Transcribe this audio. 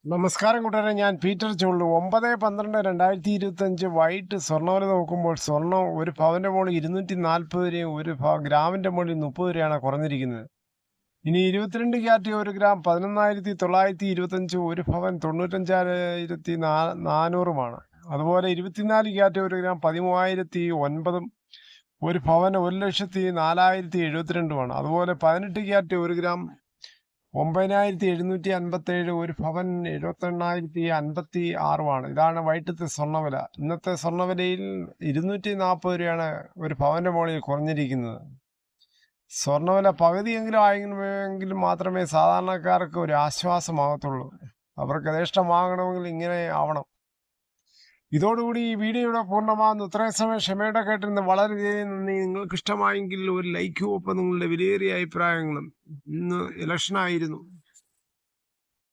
നമസ്കാരം കൂട്ടുകാരെ, ഞാൻ പീറ്റർ ചുള്ളു. 9/12/2025 വൈകിട്ട് സ്വർണ്ണവില നോക്കുമ്പോൾ സ്വർണം ഒരു പവന്റെ മുകളിൽ 240 രൂപയും ഒരു ഗ്രാമിന്റെ മുകളിൽ 30 രൂപയാണ് കുറഞ്ഞിരിക്കുന്നത്. ഇനി 22 ക്യാരറ്റ് 1 ഗ്രാം 11,925, ഒരു പവൻ 95,400. അതുപോലെ 24 ക്യാരറ്റ് 1 ഗ്രാം 13,009, ഒരു പവന് 1,04,072. അതുപോലെ 18 ക്യാരറ്റ് 1 ഗ്രാം 9,757, ഒരു പവൻ 78,056. ഇതാണ് വൈകിട്ടത്തെ സ്വർണ്ണവില. ഇന്നത്തെ സ്വർണ്ണവിലയിൽ 240 രൂപയാണ് ഒരു പവന്റെ മുകളിൽ കുറഞ്ഞിരിക്കുന്നത്. സ്വർണ്ണവില പകുതിയെങ്കിലും ആയെങ്കിലും മാത്രമേ സാധാരണക്കാർക്ക് ഒരു ആശ്വാസമാകത്തുള്ളൂ. അവർക്ക് യഥേഷ്ടം വാങ്ങണമെങ്കിൽ ഇങ്ങനെ ആവണം. ഇതോടുകൂടി ഈ വീഡിയോ ഇവിടെ പൂർണ്ണമാകുന്നു. ഇത്രയും സമയം ക്ഷമയോടെ കേട്ടിരുന്ന വളരെ നന്ദി. നിങ്ങൾക്ക് ഇഷ്ടമായെങ്കിൽ ഒരു ലൈക്കും ഒപ്പം നിങ്ങളുടെ വിലയേറിയ അഭിപ്രായങ്ങളും. ഇന്ന് ഇലക്ഷനായിരുന്നു.